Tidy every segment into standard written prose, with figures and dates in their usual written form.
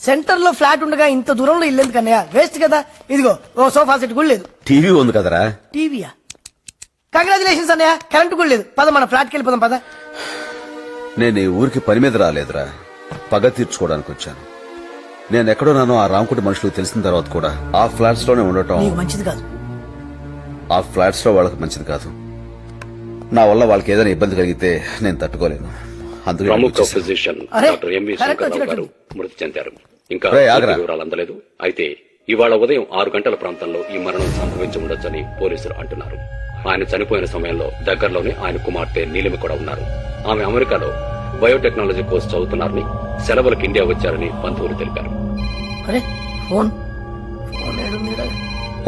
Centre లో flat ఉండగా ఇంత దూరంలో ఇల్లు ఎందుకన్నయ్య? వేస్ట్ కదా. ఇదిగో ఓ సోఫా సెట్ కూడా లేదు. టీవీ ఉంది కదరా. టీవీయా? కంగ్రాచులేషన్స్ అన్నయ్య, కరెంట్ కూడా లేదు. పద మన ఫ్లాట్కి వెళ్ళిపోదాం పద. నేను ఈ ఊరికి పని మీద రాలేదురా, పగ తీర్చుకోవడానికి వచ్చాను. నేను ఎక్కడున్నానో ఆ రామకుటి మనుషులకు తెలిసిన తర్వాత కూడా ఆ ఫ్లాట్స్ లోనే ఉండటం నీకు మంచిది కాదు. ఆ ఫ్లాట్స్ లో వాళ్ళకి మంచిది కాదు. నా వల్ల వాళ్ళకి ఏదైనా ఇబ్బంది కలిగితే నేను తట్టుకోలేను. అందుకే ప్రముఖ ఫిజిషియన్ అరే, డాక్టర్ ఎంవి కరెక్ట్ శంకర్రావు గారు వచ్చినట్టు. మృతి చెందారు. ఇంకా రేయ్, ఆగ్రా. పూర్తి వివరాలు అందలేదు. అయితే ఇవాళ ఉదయం 6 గంటల ప్రాంతంలో ఈ మరణం సంభవించి ఉండొచ్చని పోలీసులు అంటున్నారు. ఆయన చనిపోయిన సమయంలో దగ్గరలోనే ఆయన కుమార్తె నీలిమ కూడా ఉన్నారు. ఆమె అమెరికాలో బయోటెక్నాలజీ కోర్సు చదువుతున్నారని, సెలవులకు ఇండియా వచ్చారని బంధువులు తెలిపారు. అరే ఫోన్ ఫోన్ ఏడుందిరా?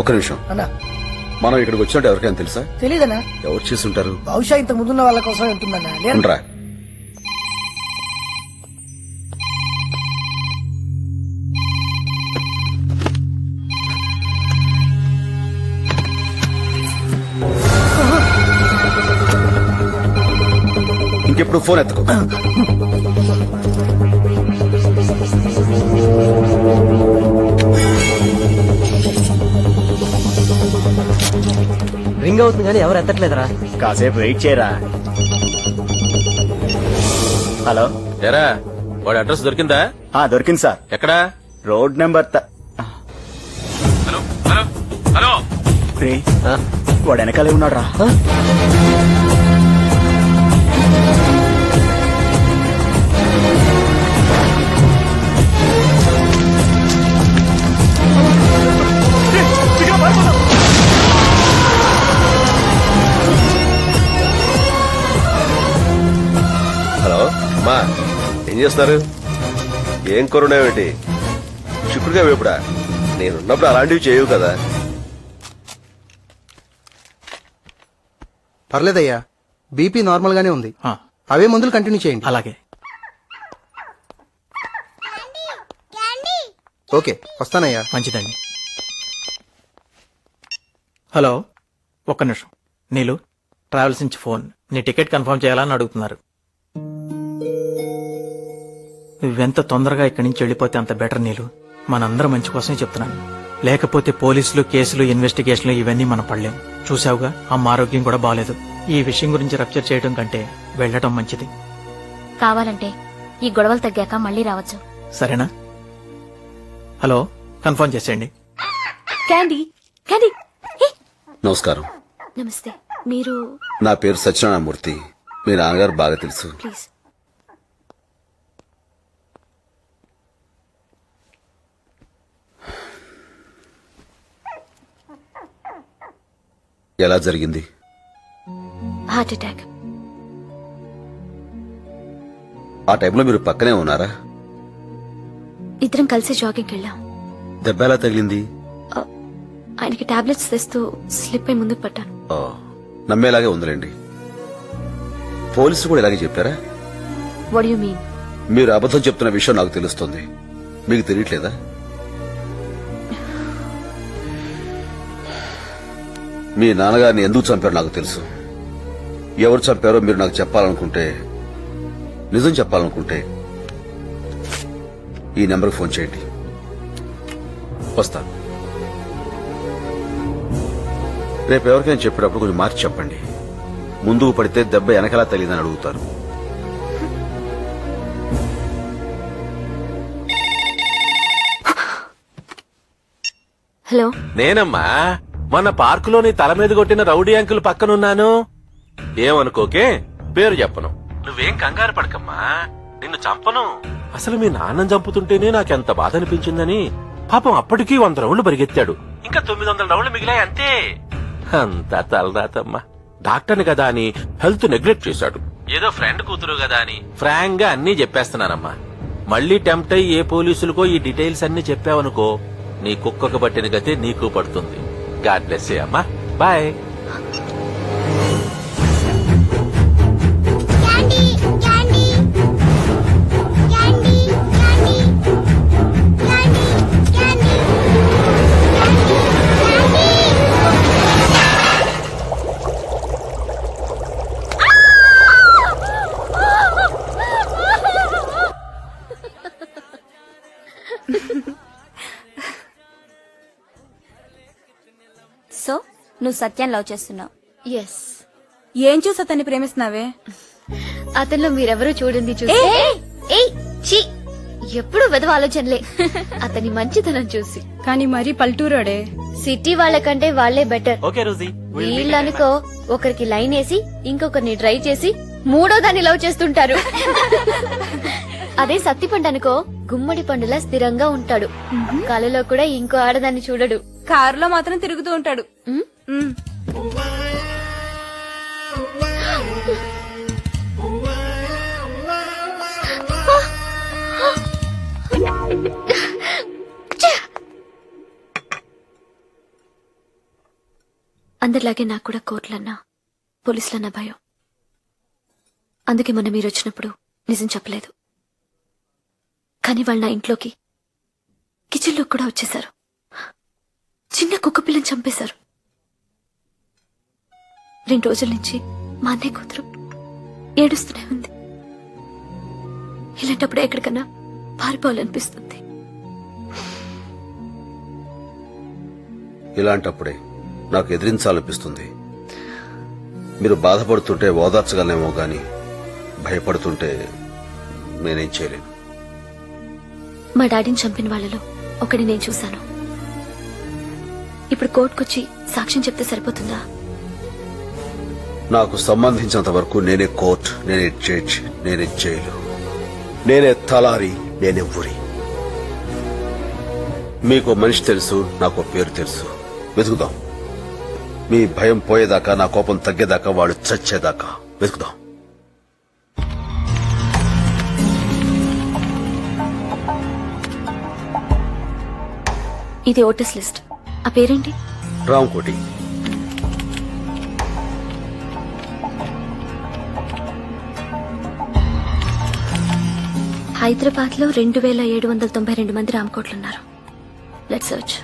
ఒక నిమిషం. అన్నా మనం ఇక్కడికి వచ్చినట్టు ఎవరికైనా తెలుసా? తెలీదన్నా. ఎవరు చేస్తుంటారు? బహుశా ఇంత ముందున్న వాళ్ళ కోసం ఉంటుందన్నా. ఉండరా. ఇంకెప్పుడు ఫోన్ ఎత్తుకో. రింగ్ అవుతుంది కానీ ఎవరు ఎత్తట్లేదురా. కాసేపు వెయిట్ చేయరా. హలో. ఎరా వాడి అడ్రస్ దొరికిందా? దొరికింది సార్. ఎక్కడా? Road number hello hello hello. రే, వాడు వెనకాలే ఉన్నాడు రా. హలో అమ్మా, ఏం చేస్తున్నారు? ఏం కొరునేమిటి? చిక్కుడుగా వేపుడా? నేనున్నప్పుడు అలాంటివి చేయవు కదా. పర్లేదయ్యా, బీపీ నార్మల్ గానే ఉంది. అవే మందులు కంటిన్యూ చేయండి. అలాగే. ఓకే, వస్తానయ్యా. మంచిదండి. హలో, ఒక్క నిమిషం. నీలు, ట్రావెల్స్ నుంచి ఫోన్. నీ టికెట్ కన్ఫర్మ్ చేయాలని అడుగుతున్నారు. నువ్వెంత తొందరగా ఇక్కడి నుంచి వెళ్ళిపోతే అంత బెటర్ నీలు. మనందరం మంచి కోసమే చెప్తున్నాను. లేకపోతే పోలీసులు, కేసులు, ఇన్వెస్టిగేషన్లు ఇవన్నీ మనం పడలేం. చూసావుగా, అమ్మ ఆరోగ్యం కూడా బాలేదు. ఈ విషయం గురించి రప్చర్ చేయడం కంటే వెళ్లటం మంచిది. కావాలంటే ఈ గొడవలు తగ్గాక మళ్ళీ రావచ్చు. సరేనా? హలో, కన్ఫర్మ్ చేసేయండి. Candy, candy. నమస్కారం. నమస్తే. మీరు? నా పేరు సత్యనారాయణమూర్తి. మీ నాన్నగారు బాగా తెలుసు. ప్లీజ్. ఎలా జరిగింది? Heart attack. ఆ టైంలో మీరు పక్కనే ఉన్నారా? ఇద్దరం కలిసి జాగింగ్కి వెళ్ళాం. దెబ్బ ఎలా తగిలింది? ఆయనకి టాబ్లెట్స్ తెస్తూ స్లిప్ అయి ముందుకు పట్టాను. నమ్మేలాగే ఉందిలేండి. పోలీసులు కూడా ఇలాగే చెప్పారా? What you mean? మీరు అబద్ధం చెప్తున్న విషయం నాకు తెలుస్తుంది. మీకు తెలియట్లేదా? మీ నాన్నగారిని ఎందుకు చంపారో నాకు తెలుసు. ఎవరు చంపారో మీరు నాకు చెప్పాలనుకుంటే, నిజం చెప్పాలనుకుంటే ఈ నెంబర్కి ఫోన్ చేయండి. వస్తాను. రేపు ఎవరికైనా చెప్పేటప్పుడు కొంచెం మార్చి చెప్పండి. ముందుకు పడితే దెబ్బ వెనకలా తగిలిందని అడుగుతారు. హలో. నేనమ్మా, మన పార్కులోని తల మీద కొట్టిన రౌడీ అంకుల్ పక్కనున్నాను. ఏమనుకోకే, పేరు చెప్పను. నువ్వేం కంగారు పడకమ్మా, నిన్ను చంపను. అసలు మీ నాన్నని చంపుతుంటేనే నాకెంత బాధ అనిపించిందని. పాపం అప్పటికీ 100 రౌండ్లు పరిగెత్తాడు. ఇంకా 900 రౌండ్లు మిగిలాయి అంతే. అంతా తలరాతమ్మా. డాక్టర్ని కదా అని హెల్త్ నెగ్లెక్ట్ చేశాడు. ఏదో ఫ్రెండ్ కూతురు కదా అని ఫ్రాంక్ గా అన్నీ చెప్పేస్తున్నానమ్మా. మళ్ళీ టెంప్ట్ అయ్యి ఏ పోలీసులకో ఈ డీటెయిల్స్ అన్ని చెప్పావనుకో, నీ కుక్కకు పట్టిన గతే నీకు పడుతుంది. గాడ్ బ్లెస్ యూ అమ్మా. బాయ్. సో నువ్వు సత్యాన్ని లవ్ చేస్తున్నావు? ఎస్. ఏం చూసి అతన్ని ప్రేమిస్తున్నావే? అతనిలో మీరెవరూ చూడండి చూసి. ఛీ, ఎప్పుడు వెదవ ఆలోచనలే. అతని మంచితనం చూసి. కానీ మరీ పల్టూరోడే. సిటీ వాళ్ళకంటే వాళ్ళే బెటర్. Okay Rosie. వీళ్ళనుకో ఒకరికి లైన్ వేసి ఇంకొకరిని డ్రై చేసి మూడో దాన్ని లవ్ చేస్తుంటారు. అదే సత్తిపండు అనుకో గుమ్మడి పండులా స్థిరంగా ఉంటాడు. కలలో కూడా ఇంకో ఆడదాన్ని చూడడు. కారులో మాత్రం తిరుగుతూ ఉంటాడు. ఉమ్? ఉమ్. అందరిలాగే నాకు కూడా కోర్టులన్నా పోలీసులన్నా భయం. అందుకే మొన్న మీరు వచ్చినప్పుడు నిజం చెప్పలేదు. కానీ వాళ్ళు నా ఇంట్లోకి కిచెన్లో కూడా వచ్చేశారు. చిన్న కుక్క పిల్లని చంపేశారు. 2 రోజుల నుంచి మా అన్నయ్య కూతురు ఏడుస్తూనే ఉంది. ఇలాంటప్పుడు ఎక్కడికన్నా పారిపోవాలనిపిస్తుంది. ఇలాంటప్పుడే నాకు ఎదిరించాలనిపిస్తుంది. మీరు బాధపడుతుంటే ఓదార్చగలనేమో గాని భయపడుతుంటే నేనేం చేయలేను. మా డాడీని చంపిన వాళ్ళలో ఒకటి నేను చూశాను. ఇప్పుడు కోర్టుకొచ్చి సాక్ష్యం చెప్తే సరిపోతుందా? నాకు సంబంధించినంత వరకు నేనే కోర్ట్, నేనే జడ్జ్, నేనే జైలు, నేనే తలారి, నేనే ఊరి. మీకు మనిషి తెలుసు, నాకు పేరు తెలుసు. వెతుకుదాం. మీ భయం పోయేదాకా, నా కోపం తగ్గేదాకా, వాడు చచ్చేదాకా వెతుకుదాం. ఇది ఓటర్స్ లిస్ట్. ఆ పేరేంటి? రాంకోటి. హైదరాబాద్ లో 2792 మంది రామకోట్లున్నారు. Let's search.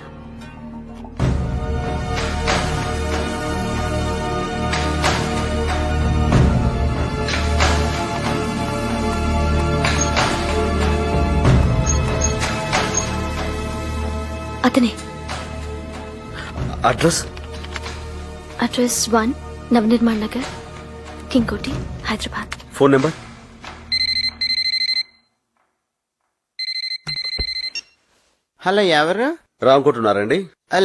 అతనే. Address? Address 1 Navnirman Nagar, King Koti, Hyderabad. Phone number? Hello, ఎవరు? రాంకోటి ఉన్నారండి?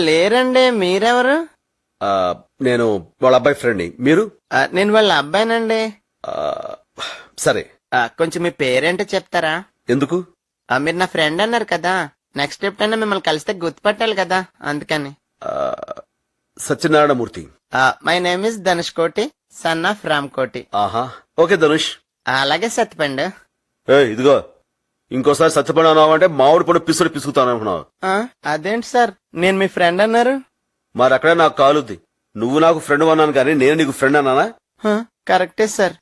లేరండి. మీరెవరు? నేను వాళ్ళ అబ్బాయి ఫ్రెండ్ని. మీరు? నేను వాళ్ళ అబ్బాయినండి. సరే. కొంచెం మీ పేరేంటో చెప్తారా? ఎందుకు? మీరు నా ఫ్రెండ్ అన్నారు కదా, నెక్స్ట్ ఎప్పుడైనా మిమ్మల్ని కలిస్తే గుర్తుపట్టాలి కదా, అందుకని. Satyanarayana Murthy. My name is Dhanush కోటి, సన్ ఆఫ్ రామ్ కోటి. ఆహా, ఓకే ధనుష్. అలాగే సత్యపండు. ఇదిగో, ఇంకోసారి సత్యపండు అన్నావంటే మామిడి పండు పిసుడు పిసుకుతాను అనుకున్నావు. అదేంటి సార్, నేను మీ ఫ్రెండ్ అన్నారు. మరి అక్కడే నాకు కాలుద్ది. నువ్వు నాకు ఫ్రెండ్ అన్నాను కానీ నేను నీకు ఫ్రెండ్ అన్నానా? కరెక్టే సార్.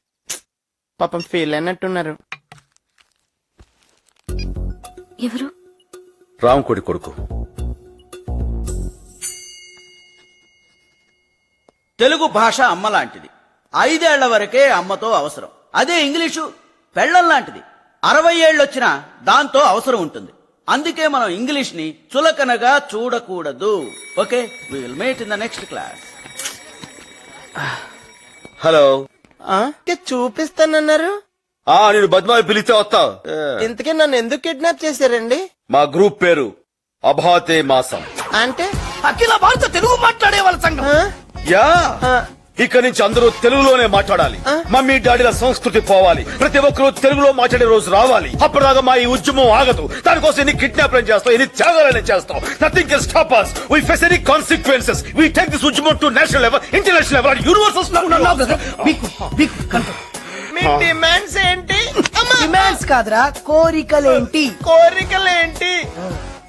పాపం ఫీల్ అయినట్టున్నారు. ఎవరు? రాంకోటి కొడుకు. తెలుగు భాష అమ్మ లాంటిది. 5 ఏళ్ల వరకే అమ్మతో అవసరం. అదే ఇంగ్లీషు పెళ్లం లాంటిది. 60 ఏళ్ళొచ్చినా దాంతో అవసరం ఉంటుంది. అందుకే మనం ఇంగ్లీష్ ని చులకనగా చూడకూడదు. Okay, we will meet in the next class. Hello. చూపిస్తానన్నారు. నేను బద్మాయి పిలిస్తే వస్తావు. ఇంతకీ నన్ను ఎందుకు కిడ్నాప్ చేశారండి? మా గ్రూప్ పేరు అభాతే మాసం. అంటే అఖిల భారత తెలుగు మాట్లాడే వాళ్ళ సంఘం. యా, ఇక్కడి నుంచి అందరూ తెలుగులోనే మాట్లాడాలి. మమ్మీ డాడీల సంస్కృతి పోవాలి. ప్రతి ఒక్కరూ తెలుగులో మాట్లాడే రోజు రావాలి. అప్పటిదాకా మా ఈ ఉద్యమం ఆగదు. దానికోసం ఎన్ని కిడ్నాప్లను చేస్తాం, ఎన్ని త్యాగాలను చేస్తాం. Nothing can stop us. We face any consequences. We take this ఉద్యమం to national level, international level, and universal. Me demands ఏంటి? డిమాండ్స్ కాదురా, కోరికలేంటి? కోరికలేంటి?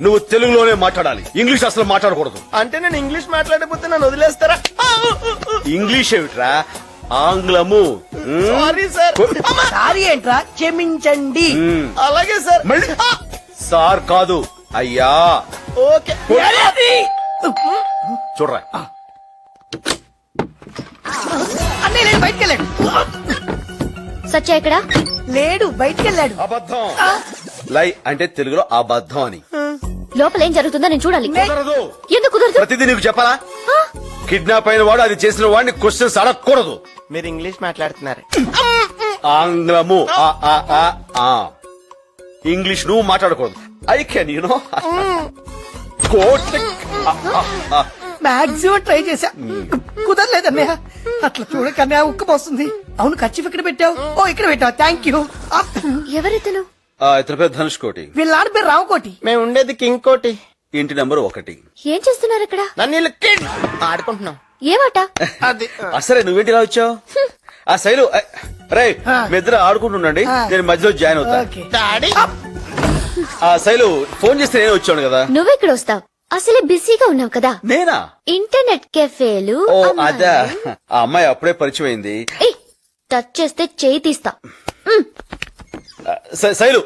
నువ్వు తెలుగులోనే మాట్లాడాలి, ఇంగ్లీష్ అసలు మాట్లాడకూడదు. అంటే నేను ఇంగ్లీష్ మాట్లాడకపోతే నన్ను వదిలేస్తారా? ఇంగ్లీష్ ఏమిట్రా, ఆంగ్లము. Sorry sir. సారీ ఏంట్రా, క్షమించండి. అలాగే సార్. మళ్ళీ సార్ కాదు, అయ్యా. ఓకే. చూడరా, అన్నయ్య లేడు, బయటికి వెళ్ళాడు. సత్య ఎక్కడ? లేడు, బయటికి వెళ్ళాడు. అబద్ధం. లై అంటే తెలుగులో అబద్ధం అని. లోపల ఏం జరుగుతుందో నేను చూడాలి. కుదరదు. ఎందుకు కుదరదు? ప్రతిదీ నీకు చెప్పాలా? కిడ్నాప్ అయిన వాడు అది చేసిన వాడిని క్వశ్చన్స్ అడగకూడదు. మీరు ఇంగ్లీష్ మాట్లాడుతున్నారు. ఆంగ్లము ఇంగ్లీష్ నువ్వు మాట్లాడకూడదు. I can you know maximum try చేశా, కుదరలేదన్నయ్య. అట్లా చూడకన్నయ్య ఉక్క పోస్తుంది. అవును, ఖర్చు ఇక్కడ పెట్టావు. ఓ ఇక్కడ పెట్టావు, థ్యాంక్ యూ. ఎవరితను? ఇతని పేరు ధనుష్ కోటి, వీళ్ళ ఆడ పేరు రావుకోటి. మేము ఉండేది కింగ్ కోటి. ఇంటి నెంబర్ 1. ఏం చేస్తున్నారు ఇక్కడ? నన్ను వీళ్ళు కిడ్ ఆడుకుంటున్నాం. ఏమాట? అది సరే నువ్వేంటి ఇలా వచ్చావు? ఆ శైలు రే మీ ఇద్దరు ఆడుకుంటుండండి, నేను మధ్యలో జాయిన్ అవుతా. ఓకే. డాడీ ఆ శైలు ఫోన్ చేస్తే నేను వచ్చాను కదా. నువ్వెక్కడ వస్తావు? అసలే బిజీగా ఉన్నావు కదా. నేనా? ఇంటర్నెట్ కెఫేలు. ఓ అదా, ఆ అమ్మాయి అప్పుడే పరిచయం అయింది. ఏయ్, టచ్ చేస్తే చేయి తీస్తా. శైలు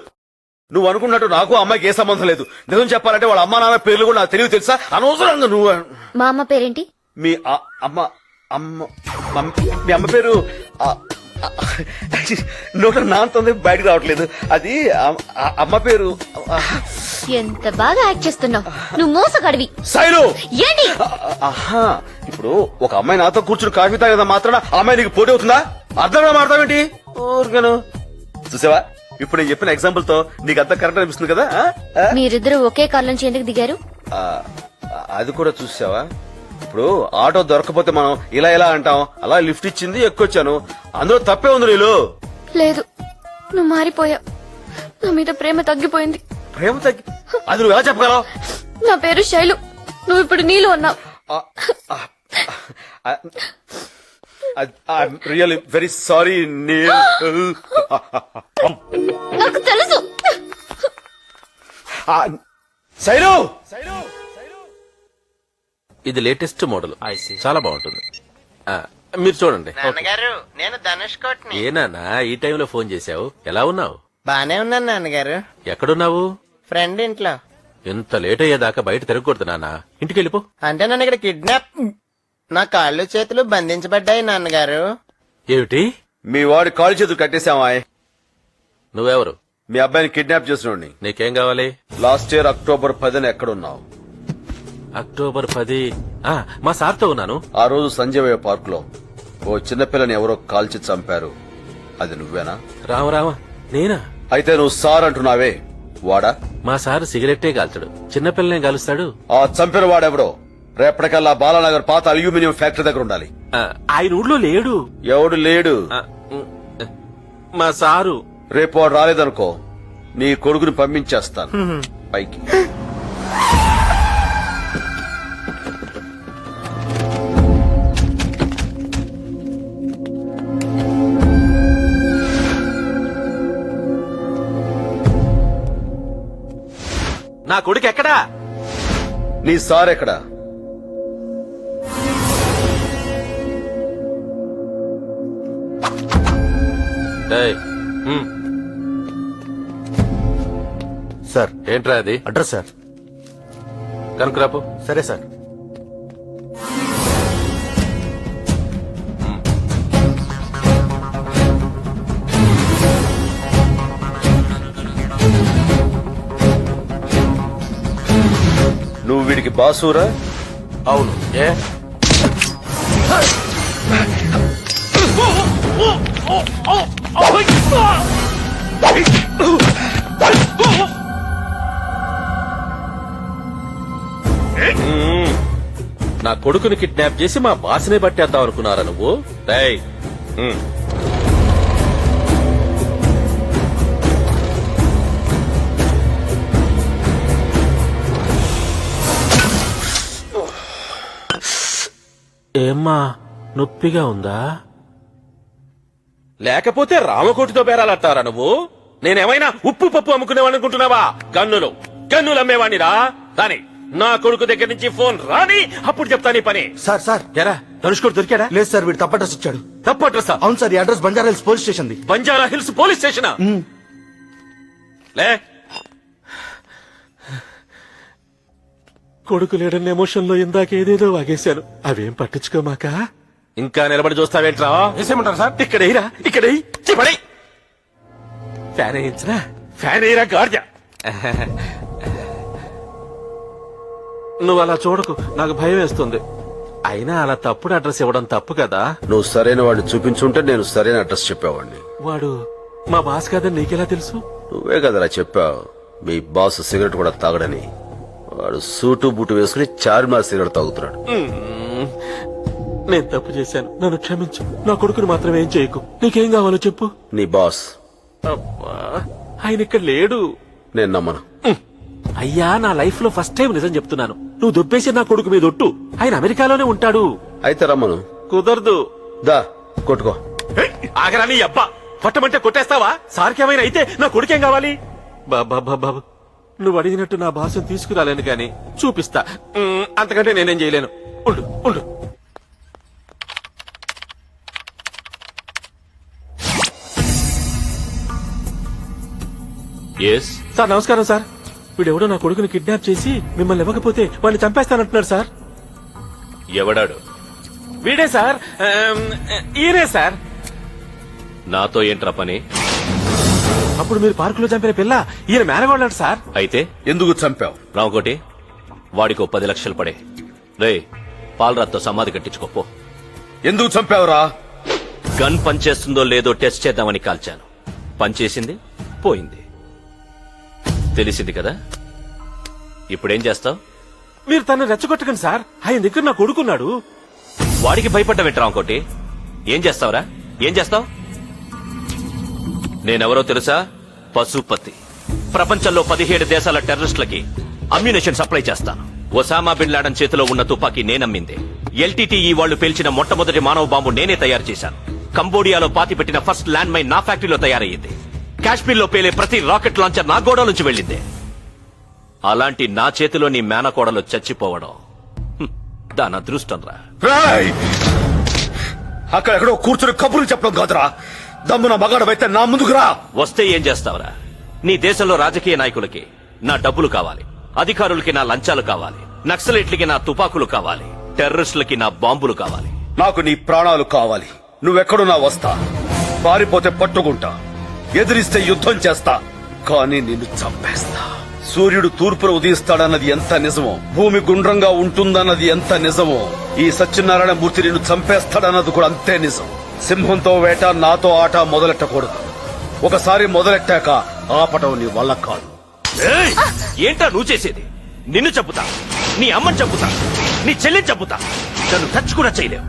నువ్వు అనుకున్నట్టు నాకు అమ్మాయికి ఏ సంబంధం లేదు. నిజం చెప్పాలంటే వాళ్ళ అమ్మా నాన్న పేర్లు కూడా నాకు తెలివి తెలుసా? అనవసరంగా నువ్వు. మా అమ్మ పేరేంటి? మీ మీ అమ్మ పేరు నోట నాంతుంది బయటకు రావట్లేదు. అది అమ్మ పేరు. ఎంత బాగా యాక్ట్ చేస్తున్నావు. నువ్వు మోసగాడివి. శైలు ఏంటి? ఆహా, ఇప్పుడు ఒక అమ్మాయి నాతో కూర్చుని కాఫీ తాగేదా మాత్రాన ఆ అమ్మాయి నీకు పోటీ అవుతుందా? అర్థంగా మాడతావేంటి? ఊరికను చూసావా, ఇప్పుడు నేను చెప్పిన ఎగ్జాంపుల్ తో నీకు అంత కరెక్ట్ అనిపిస్తుంది కదా. మీరిద్దరు ఒకే కార్ నుంచి ఎందుకు దిగారు? అది కూడా చూసావా, ఇప్పుడు ఆటో దొరకపోతే మనం ఇలా ఇలా అంటాం, అలా లిఫ్ట్ ఇచ్చింది ఎక్కువచ్చాను, అందులో తప్పే ఉంది. నీళ్ళు లేదు, నువ్వు మారిపోయావు. నా మీద ప్రేమ తగ్గిపోయింది. ప్రేమ తగ్గి అది నువ్వు ఎలా చెప్పగలవు? నా పేరు శైలు, నువ్వు ఇప్పుడు నీళ్ళు అన్నావు. Really very sorry Neel. నాకు తెలుసు. శైలు ఇది లేటెస్ట్ మోడల్, చాలా బాగుంటుంది. మీరు చూడండి. నాన్నగారు, నేను ధనుష్ కోటిని. ఏనానా ఈ టైంలో ఫోన్ చేశావు? ఎలా ఉన్నావు? బానే ఉన్నాను నాన్నగారు. ఎక్కడున్నావు? ఫ్రెండ్ ఇంట్లో. ఎంత లేట్ అయ్యేదాకా బయట తిరగకూడదు నాన్న, ఇంటికి వెళ్ళిపో. అంటే నన్ను ఇక్కడ కిడ్నాప్, నా కాళ్ళు చేతులు బంధించబడ్డాయి నాన్నగారు. ఏమిటి? మీ వాడి కాలు చేతులు కట్టేశావా? నువ్వెవరు? మీ అబ్బాయిని కిడ్నాప్ చేసినోడిని. నీకేం కావాలి? లాస్ట్ ఇయర్ అక్టోబర్ 10 ఎక్కడున్నావు? అక్టోబర్ 10 మా సార్తో ఉన్నాను. ఆ రోజు సంజయ్ పార్క్ లో ఓ చిన్నపిల్లని ఎవరో కాల్చి చంపారు, అది నువ్వేనా? రామ నేనా? అయితే నువ్వు సార్ అంటున్నావే, వాడా? మా సార్ సిగరెట్టే కాల్చడు, చిన్నపిల్లనే కాలుస్తాడు. ఆ చంపిన వాడెవడో రేపటికల్లా బాలానగర్ పాత అల్యూమినియం ఫ్యాక్టరీ దగ్గర ఉండాలి. ఆయన ఊళ్ళో లేడు. ఎవడు లేడు? మా సారు. రేపు వాడు రాలేదనుకో, నీ కొడుకుని పంపించేస్తాను పైకి. నా కొడుకు ఎక్కడా? నీ సార్ ఎక్కడా? సార్ ఏంట్రా అది? Address sir. కనుకరాపు. సరే సార్. నువ్వు వీడికి బాసూరా? అవును. ఏ నా కొడుకుని కిడ్నాప్ చేసి మా బాస్నే పట్టేద్దాం అనుకున్నారా నువ్వు? రేయ్, ఏమ్మా నొప్పిగా ఉందా? లేకపోతే రామకోటితో బేరాలంటారా నువ్వు? నేనేమైనా ఉప్పు పప్పు అమ్ముకునేవాడిని అనుకుంటున్నావా? గన్నులు అమ్మేవాణిరా. రాని నా కొడుకు దగ్గర నుంచి ఫోన్ రాని, అప్పుడు చెప్తా నీ పని. సార్ ఎరా ధనుష్ కొడుకు దొరికాడా? లేదు సార్, వీడు తప్ప అడ్రస్ ఇచ్చాడు. తప్పు అడ్రస్? అవును సార్, ఈ address Banjara hills police station. Banjara hills police station. లే, కొడుకు లేడన్న ఎమోషన్ లో ఇందాక ఏదేదో వాగేశాను, అవేం పట్టించుకోమాక. ఇంకా నిలబడి చూస్తావేంట్రా? వేసేయమంటారు సార్? ఇక్కడేరా, ఇక్కడ ఫ్యాన్ వేయించరా? ఫ్యాన్ వేయరా గార్జ. నువ్వు అలా చూడకు, నాకు భయం వేస్తుంది. అయినా అలా తప్పుడు అడ్రస్ ఇవ్వడం తప్పు కదా. నువ్వు సరైన వాడిని చూపించుంటే నేను సరైన అడ్రస్ చెప్పేవాడిని. వాడు మా బాస్ కాదని నీకెలా తెలుసు? నువ్వే కదరా చెప్పావు మీ బాస్ సిగరెట్ కూడా తాగడని. వాడు సూటు బూటు వేసుకుని చార్మినార్ సిగరెట్ తాగుతున్నాడు. నేను తప్పు చేశాను, నన్ను క్షమించు. నా కొడుకుని మాత్రం ఏం చేయకు. నీకేం కావాలో చెప్పు. నీ బాస్ అబ్బా, ఆయన ఇక్కడ లేడు. నేను నమ్మను. అయ్యా, నా లైఫ్ లో ఫస్ట్ టైం నిజం చెప్తున్నాను. నువ్వు దొబ్బేసి నా కొడుకు మీద ఒట్టు. ఆయన అమెరికాలోనే ఉంటాడు. అయితే రమ్మను. కుదరదు. దా కొట్టుకో. ఆగరా నీ అబ్బా, కొట్టమంటే కొట్టేస్తావా? సార్కేమైనా అయితే నా కొడుకేం కావాలి? బాబా బాబు, నువ్వు అడిగినట్టు నా భాషను తీసుకురాలేను గాని చూపిస్తా. అంతకంటే నేనేం చేయలేను. ఉండు ఉండు. సార్ నమస్కారం సార్. వీడెవడో నా కొడుకుని కిడ్నాప్ చేసి మిమ్మల్ని ఇవ్వకపోతే వాడిని చంపేస్తానంటున్నాడు సార్. ఎవడాడు? వీడే సార్. ఈయనే సార్. నాతో ఏంట్రా పని? అప్పుడు మీరు పార్కులో చంపిన పిల్ల ఈయన మేనగోళ్ళంట సార్. అయితే ఎందుకు చంపావు? రామకోటి, వాడికో 10 లక్షలు పడే. రే, పాలరాత్తో సమాధి కట్టించుకోపో. ఎందుకు చంపావురా? గన్ పనిచేస్తుందో లేదో టెస్ట్ చేద్దామని కాల్చాను. పనిచేసింది, పోయింది. తెలిసింది కదా. ఇప్పుడేం చేస్తావు? మీరు తనని రెచ్చగొట్టకండి సార్. ఆయన దగ్గర నా కొడుకున్నాడు. వాడికి భయపడ్డా రామకోటి. ఏం చేస్తావురా? ఏం చేస్తావు? నేనెవరో తెలుసా? పశుపతి. ప్రపంచంలో 17 దేశాల టెర్రరిస్టులకి అమ్యునేషన్ సప్లై చేస్తాను. ఒసామా బిన్ లాడెన్ చేతిలో ఉన్న తుపాకీ నేనమ్మిందే. LTTE వాళ్లు పేల్చిన మొట్టమొదటి మానవ బాంబు నేనే తయారు చేశాను. కంబోడియాలో పాతిపెట్టిన ఫస్ట్ ల్యాండ్ మైన్ నా ఫ్యాక్టరీలో తయారయ్యింది. కాశ్మీర్ లో పేలే ప్రతి రాకెట్ లాంచర్ నా గోడ నుంచి వెళ్ళిందే. అలాంటి నా చేతిలో నీ మేనకోడలు చచ్చిపోవడం దాని అదృష్టం రా. అక్కడెక్కడో కూర్చుని కబుర్లు చెప్పడం కాదురా. దమ్మున మగాడవైతే నా ముందుకు రా. వస్తే ఏం చేస్తావురా? నీ దేశంలో రాజకీయ నాయకులకి నా డబ్బులు కావాలి, అధికారులకి నా లంచాలు కావాలి, నక్సలైట్లకి నా తుపాకులు కావాలి, టెర్రరిస్టులకి నా బాంబులు కావాలి. నాకు నీ ప్రాణాలు కావాలి. నువ్వెక్కడున్నా వస్తా. పారిపోతే పట్టుకుంటా, ఎదిరిస్తే యుద్ధం చేస్తా, కానీ నిన్ను చంపేస్తా. సూర్యుడు తూర్పున ఉదయిస్తాడన్నది ఎంత నిజమో, భూమి గుండ్రంగా ఉంటుందన్నది ఎంత నిజమో, ఈ సత్యనారాయణ మూర్తి నిన్ను చంపేస్తాడన్నది కూడా అంతే నిజం. సింహంతో వేట, నాతో ఆట మొదలెట్టకూడదు. ఒకసారి మొదలెట్టాక ఆపటం నీ వల్ల కాదు. ఏంటా నువ్వు చేసేది? నిన్ను చంపుతా, నీ అమ్మని చంపుతా, నీ చెల్లిని చంపుతా. నన్ను టచ్ కూడా చేయలేవు.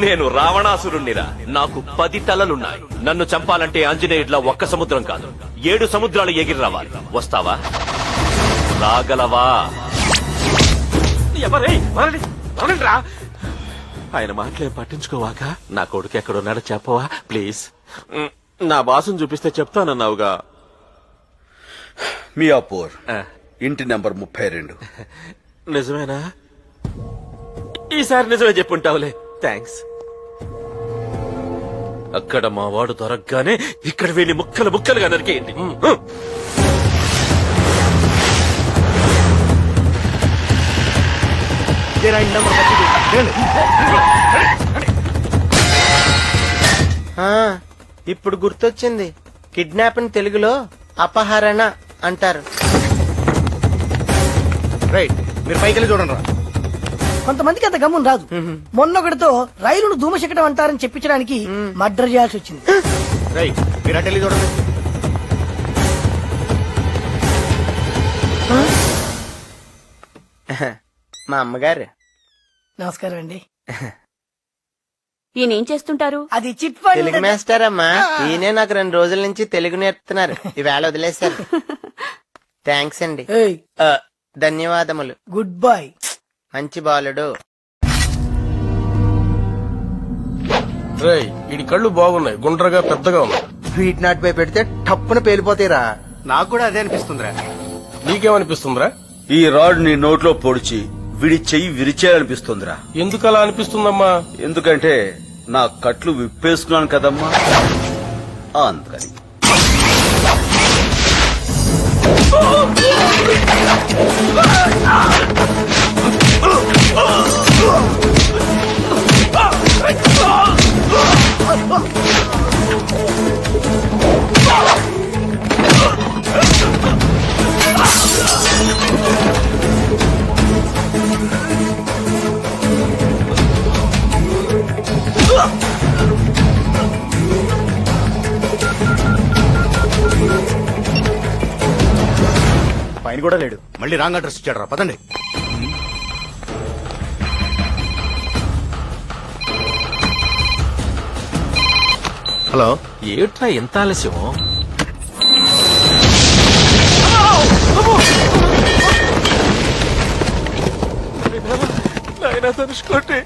నేను రావణాసురుణ్ణిరా. నాకు 10 తలలున్నాయి. నన్ను చంపాలంటే ఆంజనేయుడిలా ఒక్క సముద్రం కాదు, 7 సముద్రాలు ఎగిరి రావాలి. వస్తావా? రాగలవా? ఆయన మాటలేం పట్టించుకోవాక నా కొడుకు ఎక్కడున్నాడో చెప్పవా ప్లీజ్. నా బాసును చూపిస్తే చెప్తానన్నావుగా. మియాపూర్, ఇంటి నెంబర్ 32. నిజమేనా? ఈసారి నిజమే చెప్పుంటావులే. థ్యాంక్స్. అక్కడ మా వాడు దొరకగానే ఇక్కడ వీళ్ళని ముక్కలు ముక్కలుగా నరికేయండి. ఇప్పుడు గుర్తొచ్చింది. కిడ్నాప్ అని తెలుగులో అపహరణ అంటారు. మీరు పైకి చూడండి. కొంతమందికి అంత గమ్మున రాదు. మొన్నొకటితో రైలును ధూమశకటం అంటారని చెప్పించడానికి మర్డర్ చేయాల్సి వచ్చింది. మీరు అటెళ్ళి చూడండి. మా అమ్మగారు. నమస్కారం అండి. ఈయనేం చేస్తుంటారు? అది చిట్ ఫండ్. తెలుగు మాస్టర్ అమ్మా. ఈయనే నాకు 2 రోజుల నుంచి తెలుగు నేర్పుతున్నారు. ఈవేళ వదిలేశారు. థ్యాంక్స్ అండి. ఏయ్, ధన్యవాదములు. Good boy. మంచి బాలుడు. వీడి కళ్ళు బాగున్నాయి, గుండ్రగా పెద్దగా ఉన్నాయి. స్వీట్ నాట్ పై పెడితే టప్పున పేలిపోతాయిరా. నాకు కూడా అదే అనిపిస్తుందిరా. నీకేమనిపిస్తుందిరా? ఈ రాడ్ నీ నోట్లో పొడిచి విడి చెయ్యి విరిచేయాలనిపిస్తుందిరా. ఎందుకు అలా అనిపిస్తుందమ్మా? ఎందుకంటే నా కట్లు విప్పేసుకున్నాను కదమ్మా, అందుకని. కూడా లేడు. మళ్ళీ రాంగ్ అడ్రస్ ఇచ్చాడు రా, పదండి. హలో, ఏట్రా ఎంత ఆలస్యం? నాయనా ధనుష్ కొట్టి